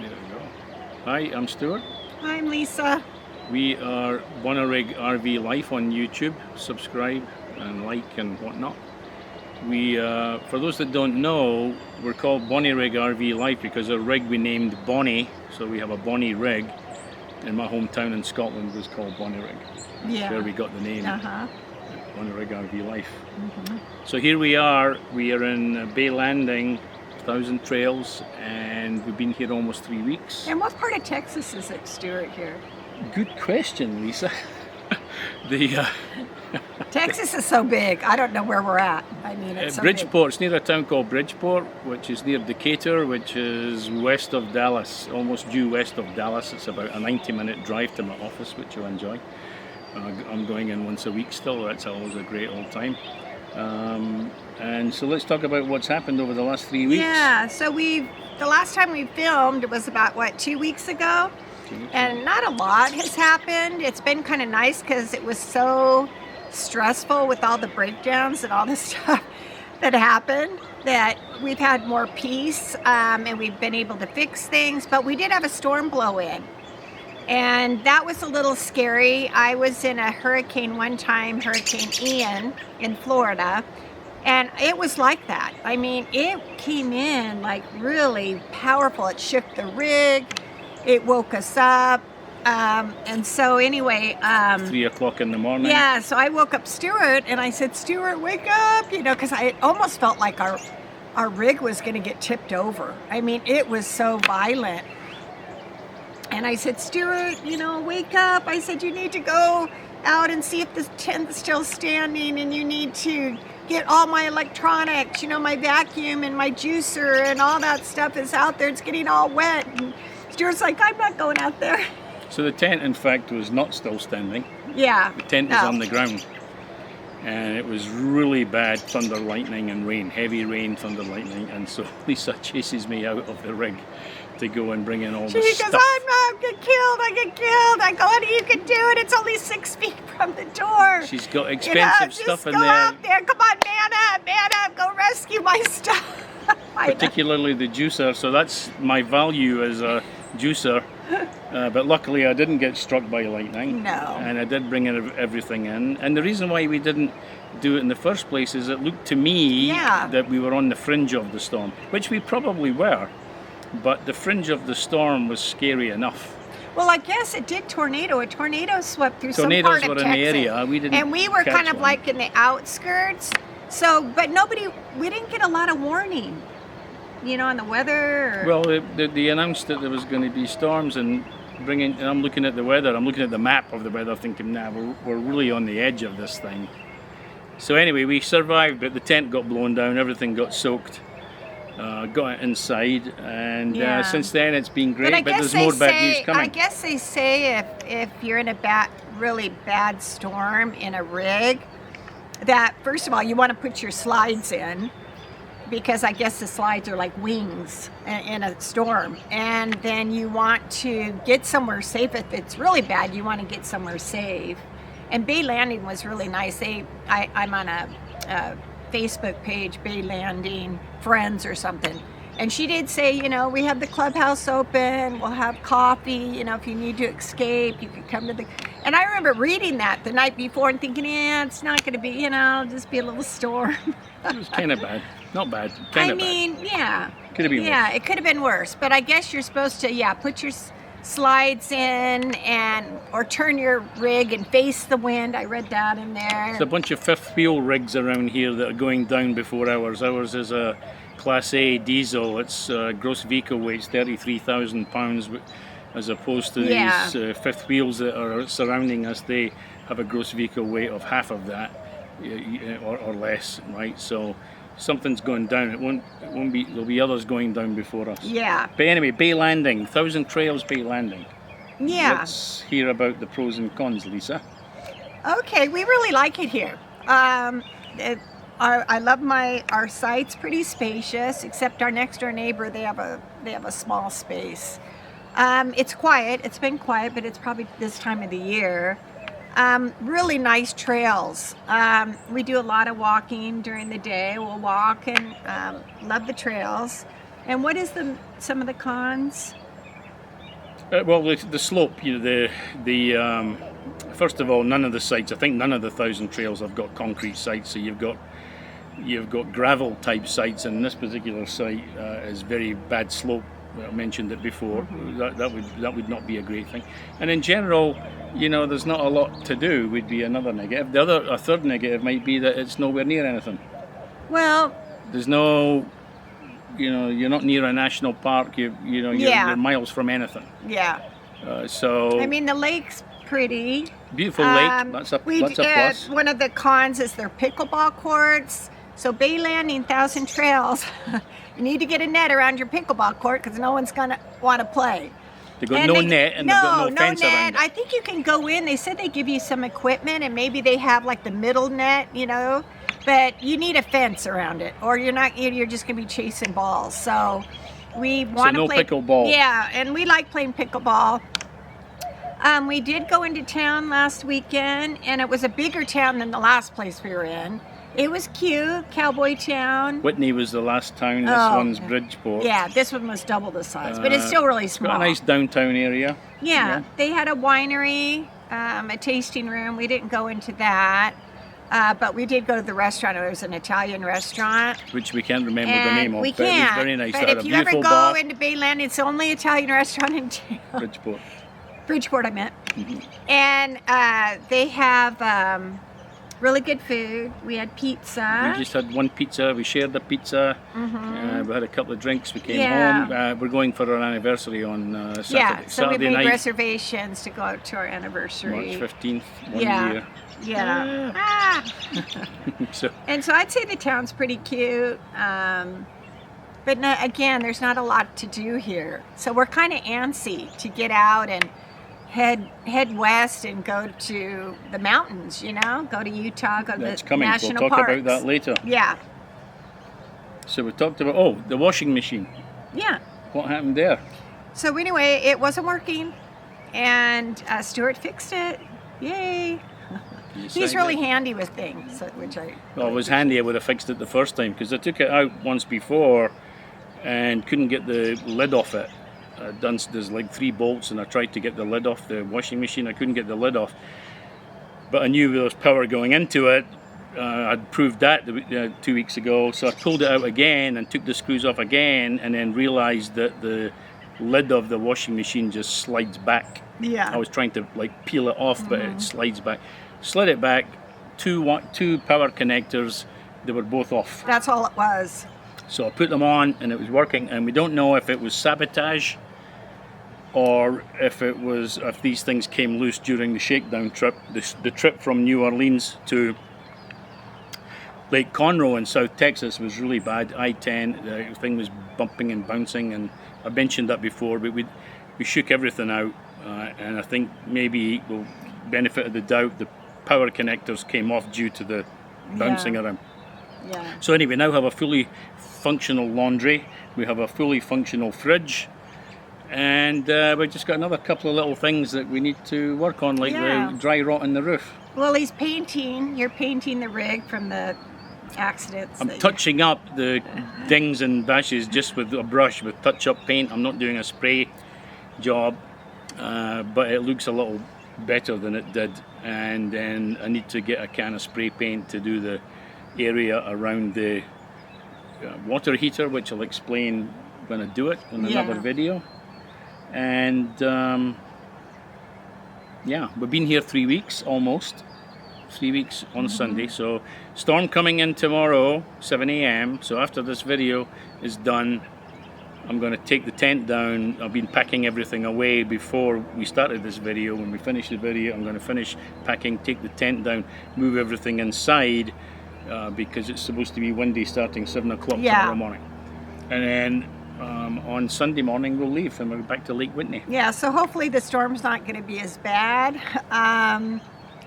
There we go. Hi, I'm Stuart. I'm Lisa. We are Bonnerig RV Life on YouTube. Subscribe and like and whatnot. We, for those that don't know, we're called Bonnerig RV Life because our rig we named Bonnie. So we have a Bonnie rig. In my hometown in Scotland was called Bonnerig. Yeah. Where we got the name. Bonnerig RV Life. So here we are in Bay Landing, 1,000 Trails, and we've been here almost 3 weeks. And what part of Texas is it, Stuart, here? Good question, Lisa. Texas is so big. I don't know where we're at. I mean, it's so Bridgeport. It's near a town called Bridgeport, which is near Decatur, which is west of Dallas, almost due west of Dallas. It's about a 90-minute drive to my office, which you'll enjoy. I'm going in once a week still. That's always a great old time. And so let's talk about what's happened over the last 3 weeks. Yeah, so the last time we filmed was about, 2 weeks ago? And not a lot has happened. It's been kind of nice because it was so stressful with all the breakdowns and all the stuff that happened that we've had more peace, and we've been able to fix things. But we did have a storm blow in, and that was a little scary. I was in a hurricane one time, Hurricane Ian in Florida, and it was like that. I mean, it came in like really powerful. It shook the rig. It woke us up. And so anyway, 3 o'clock in the morning. Yeah, so I woke up Stuart and I said, Stuart, wake up, because I almost felt like our rig was going to get tipped over. I mean, it was so violent. And I said, Stuart, wake up. I said, you need to go out and see if the tent's still standing, and you need to get all my electronics, my vacuum and my juicer and all that stuff is out there. It's getting all wet. And Stuart's like, I'm not going out there. So the tent, in fact, was not still standing. Yeah. The tent was on the ground. And it was really bad thunder, lightning, and rain. Heavy rain, thunder, lightning. And so Lisa chases me out of the rig to go and bring in all the stuff. She goes, I get killed. I go, honey, you can do it. It's only 6 feet from the door. She's got expensive stuff in there. Just go out there. Come on, man up. Go rescue my stuff. Particularly the juicer. So that's my value as a juicer. But luckily I didn't get struck by lightning. No. And I did bring everything in. And the reason why we didn't do it in the first place is it looked to me that we were on the fringe of the storm, which we probably were. But the fringe of the storm was scary enough. Well, I guess it did tornado. A tornado swept through some part of Tornadoes Texas. were in the area. And we were kind of like in the outskirts. So, but we didn't get a lot of warning, on the weather. Well, they announced that there was going to be storms and I'm looking at the weather. I'm looking at the map of the weather thinking, we're really on the edge of this thing. So anyway, we survived, but the tent got blown down. Everything got soaked. Got inside, and since then it's been great, but there's more bad news coming. I guess they say if you're in a really bad storm in a rig, that first of all you want to put your slides in, because I guess the slides are like wings in a storm, and then you want to get somewhere safe. If it's really bad, you want to get somewhere safe. And Bay Landing was really nice. I'm on a Facebook page, Bay Landing Friends or something, and she did say, we have the clubhouse open, we'll have coffee, if you need to escape, you can come to and I remember reading that the night before and thinking, it's not going to be, it'll just be a little storm. It was kind of bad. Not bad. Kind of bad. Yeah. Could have been worse. Yeah, it could have been worse, but I guess you're supposed to, put your slides in or turn your rig and face the wind. I read that in there. There's a bunch of fifth wheel rigs around here that are going down before ours. Ours is a Class A diesel. Its gross vehicle weight's 33,000 pounds, as opposed to these fifth wheels that are surrounding us. They have a gross vehicle weight of half of that, or less, right? So something's going down. It won't be. There'll be others going down before us. Yeah. But anyway, Bay Landing, 1,000 Trails, Bay Landing. Yeah. Let's hear about the pros and cons, Lisa. Okay, we really like it here. I love our site's pretty spacious, except our next door neighbor, they have a small space. It's quiet. It's been quiet, but it's probably this time of the year. Really nice trails. We do a lot of walking during the day. We'll walk and love the trails. And what is some of the cons? Well, the slope, first of all, none of the sites, I think none of the 1,000 trails have got concrete sites, so you've got gravel type sites, and this particular site is very bad slope. I mentioned it before. That would not be a great thing. And in general, there's not a lot to do would be another negative. A third negative might be that it's nowhere near anything. Well, there's no, you're not near a national park. You're miles from anything. Yeah. So. I mean, the lake's pretty. Beautiful lake. That's a plus. One of the cons is their pickleball courts. So Bay Landing 1,000 Trails, you need to get a net around your pickleball court because no one's going to want to play. They've got net and they've got no fence net. around it. I think you can go in. They said they give you some equipment and maybe they have like the middle net, but you need a fence around it or you're just going to be chasing balls. So we want to play pickleball. Yeah, and we like playing pickleball. We did go into town last weekend and it was a bigger town than the last place we were in. It was cute, cowboy town. Whitney was the last town. This one's Bridgeport. Yeah, this one was double the size, but it's still really small. Got a nice downtown area. Yeah, they had a winery, a tasting room. We didn't go into that, but we did go to the restaurant. It was an Italian restaurant. Which we can't remember the name of, we but can't, it was very nice. But if you ever go into Bayland, it's the only Italian restaurant in town. Bridgeport, I meant. And they have... really good food. We had pizza. We just had one pizza. We shared the pizza. We had a couple of drinks. We came home. We're going for our anniversary on Saturday. Yeah, so Saturday we made night, reservations to go out to our anniversary. March 15th, one year. Yeah. And so I'd say the town's pretty cute. But again, there's not a lot to do here. So we're kind of antsy to get out and head west and go to the mountains, go to Utah, go to the national parks. We'll talk about that later. Yeah. So we talked about, the washing machine. Yeah. What happened there? So anyway, it wasn't working and Stuart fixed it. Yay. He's really handy with things, which I... Well, it was handy. I would have fixed it the first time because I took it out once before and couldn't get the lid off it. There's like 3 bolts and I tried to get the lid off the washing machine. I couldn't get the lid off, but I knew there was power going into it. I'd proved that 2 weeks ago, so I pulled it out again and took the screws off again and then realized that the lid of the washing machine just slides back. Yeah. I was trying to peel it off, but it slides back. Slid it back, two power connectors, they were both off. That's all it was. So I put them on and it was working, and we don't know if it was sabotage or if these things came loose during the shakedown trip. The trip from New Orleans to Lake Conroe in South Texas was really bad. I-10, the thing was bumping and bouncing, and I mentioned that before, but we shook everything out, and I think maybe, well, benefit of the doubt, the power connectors came off due to the bouncing around. Yeah. So anyway, now we have a fully functional laundry, we have a fully functional fridge, and we've just got another couple of little things that we need to work on, like the dry rot in the roof. Well, you're painting the rig from the accidents. I'm touching up the dings and bashes just with a brush with touch-up paint. I'm not doing a spray job, but it looks a little better than it did. And then I need to get a can of spray paint to do the area around the water heater, which I'll explain when I do it in another video. And we've been here 3 weeks almost. 3 weeks on Sunday. So storm coming in tomorrow, 7 a.m. So after this video is done, I'm going to take the tent down. I've been packing everything away before we started this video. When we finish the video, I'm going to finish packing, take the tent down, move everything inside, because it's supposed to be windy starting 7 o'clock tomorrow morning. And then on Sunday morning we'll leave and we'll go back to Lake Whitney. Yeah, so hopefully the storm's not going to be as bad.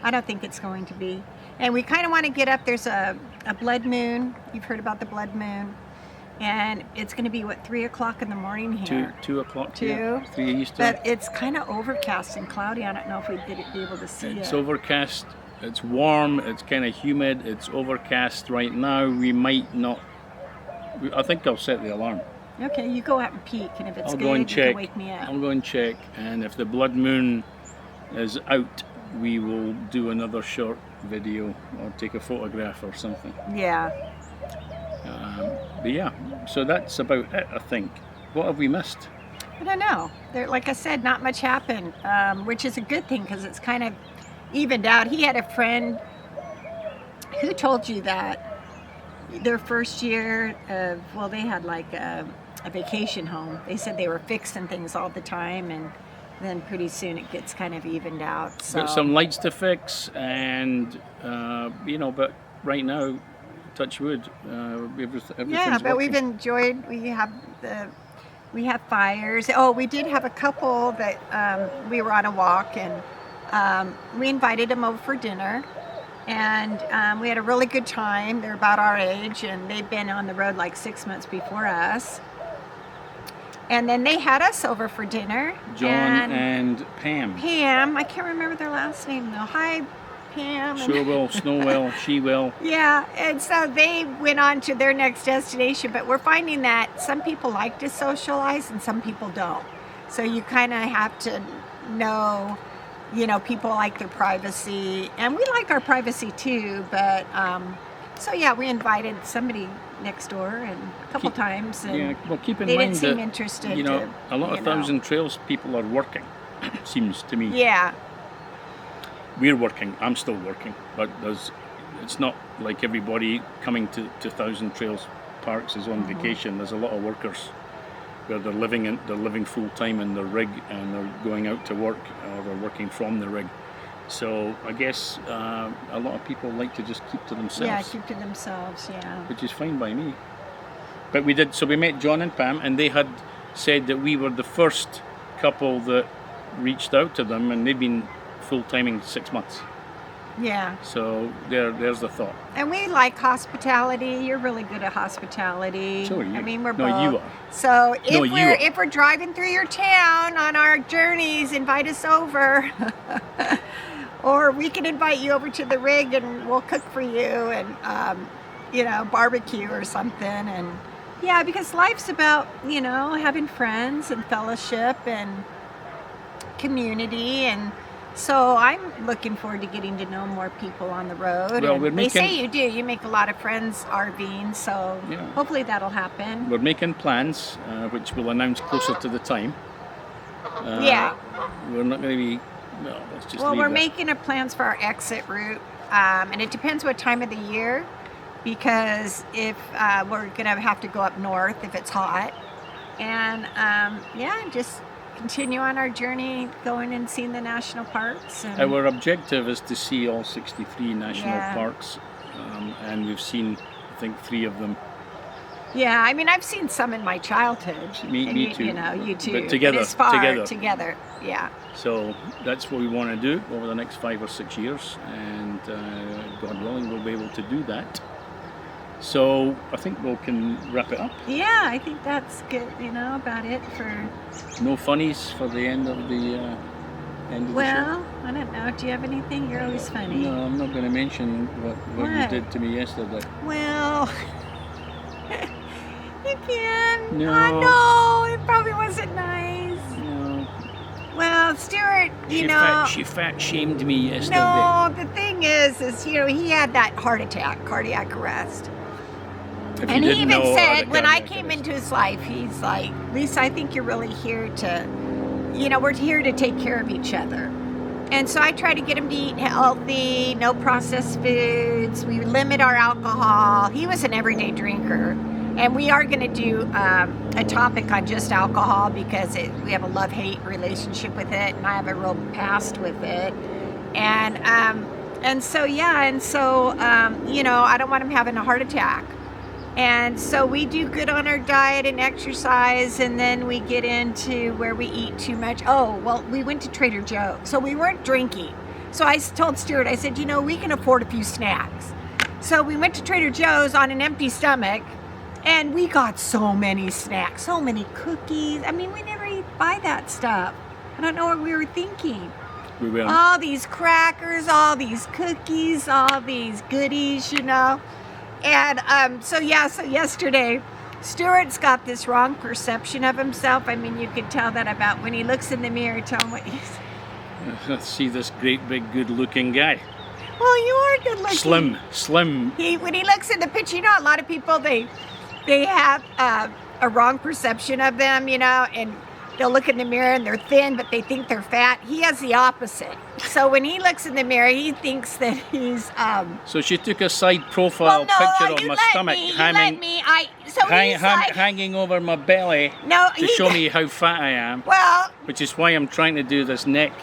I don't think it's going to be. And we kind of want to get up. There's a blood moon. You've heard about the blood moon. And it's going to be, 3 o'clock in the morning here? 2 o'clock. 2. 3 Eastern. But it's kind of overcast and cloudy. I don't know if we'd be able to see it. It's overcast. It's warm. It's kind of humid. It's overcast right now. We might not. I think I'll set the alarm. Okay, you go out and peek, and if it's I'll good, go and you check. can wake me up. I'll go and check, and if the blood moon is out, we will do another short video or take a photograph or something. Yeah. But yeah, so that's about it, I think. What have we missed? I don't know. There, like I said, not much happened, which is a good thing because it's kind of evened out. He had a friend who told you that their first year of, well, they had like a vacation home. They said they were fixing things all the time, and then pretty soon it gets kind of evened out. So. Got some lights to fix, and you know, but right now, touch wood, everything's yeah, but working. we've enjoyed. We have fires. Oh, we did have a couple that we were on a walk, and we invited them over for dinner, and we had a really good time. They're about our age, and they've been on the road like 6 months before us. And then they had us over for dinner. John and Pam. Pam, I can't remember their last name though. Hi, Pam. Showell, Snowell, Shewell. Yeah, and so they went on to their next destination, but we're finding that some people like to socialize and some people don't. So you kind of have to know, you know, people like their privacy, and we like our privacy too, but so yeah, we invited somebody next door and a couple times, and yeah, well, keep in they mind didn't seem that, interested. you know, to, a lot of you know. Thousand Trails people are working, seems to me. Yeah, We're working, I'm still working, but it's not like everybody coming to Thousand Trails parks is on vacation. There's a lot of workers where they're living full time in their rig, and they're going out to work, or they're working from the rig. So I guess a lot of people like to just keep to themselves. yeah, keep to themselves. Yeah. Which is fine by me. But we met John and Pam, and they had said that we were the first couple that reached out to them, and they've been full-timing 6 months. Yeah. So there's the thought. And we like hospitality. You're really good at hospitality. So are you. I mean, we're No, both. you are. So No, you are. if we're driving through your town on our journeys, invite us over. Or we can invite you over to the rig and we'll cook for you, and you know, barbecue or something. And yeah, because life's about, you know, having friends and fellowship and community, and so I'm looking forward to getting to know more people on the road. Well, and they say you do. You make a lot of friends RVing, so Yeah. hopefully that'll happen. We're making plans, which we'll announce closer to the time. Yeah. We're not going to be. No, let's just. Well, leave we're that. making a plans for our exit route, and it depends what time of the year, because if we're gonna have to go up north if it's hot, and yeah, just continue on our journey, going and seeing the national parks. And Our objective is to see all 63 national Yeah. parks, and we've seen, I think, 3 of them. yeah, I mean, I've seen some in my childhood. Me and you, too. You know, you too. But together, it's far together. Yeah. So that's what we want to do over the next 5 or 6 years, and God willing, we'll be able to do that. So I think we can wrap it up. Yeah, I think that's good. You know, about it for. No funnies for the end of the Well, I don't know. Do you have anything? You're always show. funny. No, I'm not going to mention what you What? did to me yesterday. Well, you can. No. I know. It probably wasn't nice. No, Well, Stuart, she fat shamed me yesterday. No, the thing is, you know, he had that heart attack, cardiac arrest. If you And he didn't even know, said, the when I cardiac came arrest. into his life, he's like, Lisa, I think you're really here to, you know, we're here to take care of each other. And so I try to get him to eat healthy, no processed foods. We limit our alcohol. He was an everyday drinker. And we are going to do a topic on just alcohol, because we have a love-hate relationship with it, and I have a real past with it. And so, yeah, and so, you know, I don't want him having a heart attack. And so we do good on our diet and exercise, and then we get into where we eat too much. Oh, well, we went to Trader Joe's, so we weren't drinking. So I told Stuart, I said, you know, we can afford a few snacks. So we went to Trader Joe's on an empty stomach, and we got so many snacks, so many cookies. I mean, we never buy that stuff. I don't know what we were thinking. We will. All these crackers, all these cookies, all these goodies, you know. And so yesterday, Stuart's got this wrong perception of himself. I mean, you can tell that about when he looks in the mirror. Tell him what he's. Let's see this great big good-looking guy. Well, you are good-looking. Slim. When he looks in the picture, you know, a lot of people they have a wrong perception of them, you know, and they'll look in the mirror and they're thin, but they think they're fat. He has the opposite. So when he looks in the mirror, he thinks that he's. So she took a side profile picture of my stomach hanging over my belly to show me how fat I am. Well, which is why I'm trying to do this neck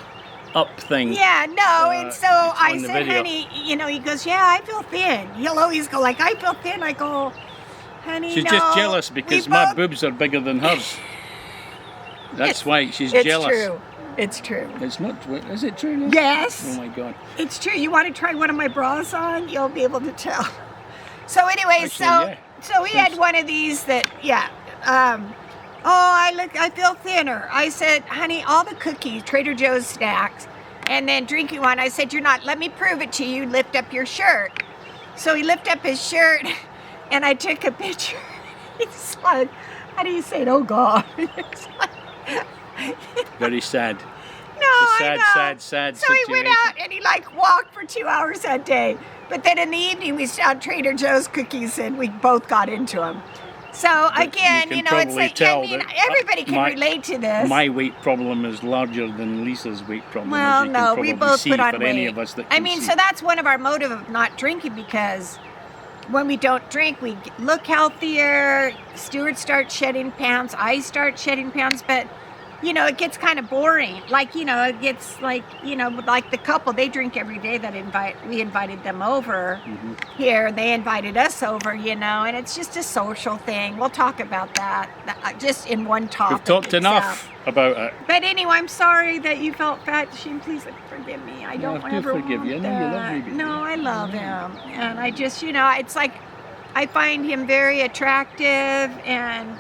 up thing. Yeah, no, and so I said, video. honey, you know, he goes, yeah, I feel thin. He'll always go like, I feel thin. I go, honey, she's just jealous because my boobs are bigger than hers. That's why she's jealous. It's true. It's true. It's not. Is it true? Now? Yes. Oh my God. It's true. You want to try one of my bras on? You'll be able to tell. So anyway, so we had one of these that, I feel thinner. I said, honey, all the cookies, Trader Joe's snacks, and then drinking one. I said, you're not. Let me prove it to you. Lift up your shirt. So he lifted up his shirt, and I took a picture. It's like, how do you say it? Oh God. It's like, very sad. No, it's a sad, I know. sad so situation. He went out and he like walked for 2 hours that day. But then in the evening we found Trader Joe's cookies and we both got into them. So again, you know, it's like, I mean, everybody can relate to this. My weight problem is larger than Lisa's weight problem. Well, no, we both put on weight. Any of us that I mean, so that's one of our motive of not drinking, because when we don't drink, we look healthier. Stuart starts shedding pounds. I start shedding pounds, but you know, it gets kind of boring. Like, you know, it gets like, you know, like the couple, they drink every day that we invited them over here. They invited us over, you know, and it's just a social thing. We'll talk about that just in one topic. We've talked enough about it. But anyway, I'm sorry that you felt fat. Shane, please forgive me. I don't ever forgive you. I know you love me. No, I love him. And I just, you know, it's like I find him very attractive. And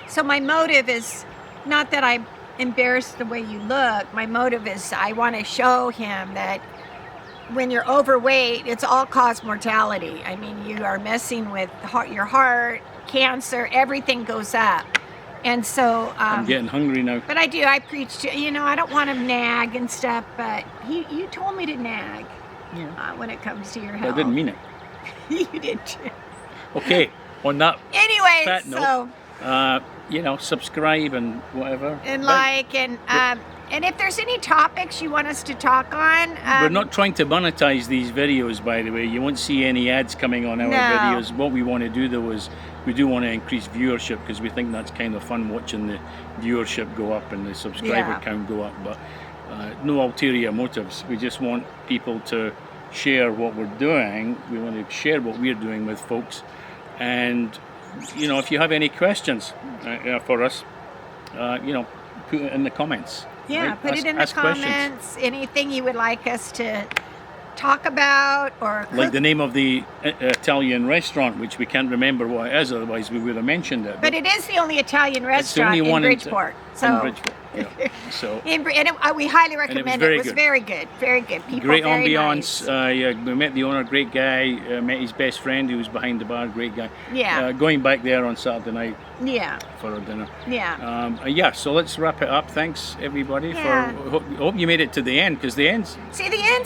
so my motive is not that I'm embarrassed the way you look. My motive is I want to show him that when you're overweight, it's all-cause mortality. I mean, you are messing with your heart, cancer, everything goes up. And so... I'm getting hungry now. But I preach to, you know, I don't want to nag and stuff, but you told me to nag when it comes to your health. I didn't mean it. You did too. Okay, on that anyway, note, you know, subscribe and whatever. And and if there's any topics you want us to talk on. We're not trying to monetize these videos, by the way. You won't see any ads coming on our videos. What we want to do, though, is we do want to increase viewership, because we think that's kind of fun watching the viewership go up and the subscriber count go up. But no ulterior motives. We just want people to share what we're doing. We want to share what we're doing with folks. And you know, if you have any questions for us, you know, put it in the comments. Yeah, right? put it in the comments. Anything you would like us to talk about or cook. Like the name of the Italian restaurant, which we can't remember what it is, otherwise we would have mentioned it. But it is the only Italian restaurant in Bridgeport. In Bridgeport. Yeah. So we highly recommend it. It was very good. Very good. People great very ambiance. Nice. We met the owner, great guy. Met his best friend who was behind the bar, great guy. Yeah. Going back there on Saturday night. Yeah. For our dinner. Yeah. So let's wrap it up. Thanks everybody hope you made it to the end, because the end's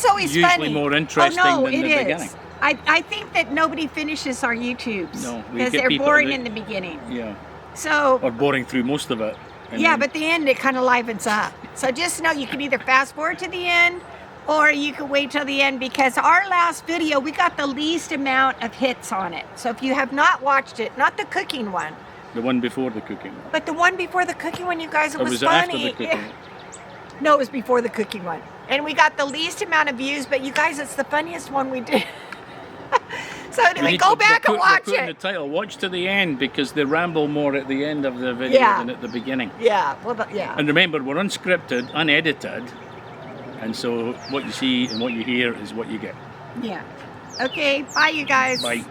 always usually funny. more interesting than the beginning. I think that nobody finishes our YouTubes because they're boring in the beginning. Yeah. So or boring through most of it. But the end, it kind of livens up. So just know you can either fast forward to the end, or you can wait till the end, because our last video, we got the least amount of hits on it. So if you have not watched it, not the cooking one. The one before the cooking one. But the one before the cooking one, you guys, it was funny. After the cooking one? No, it was before the cooking one. And we got the least amount of views, but you guys, it's the funniest one we did. So anyway, go back and watch it. The title, watch to the end, because they ramble more at the end of the video than at the beginning. Yeah, And remember, we're unscripted, unedited, and so what you see and what you hear is what you get. Yeah. Okay, bye you guys. Bye.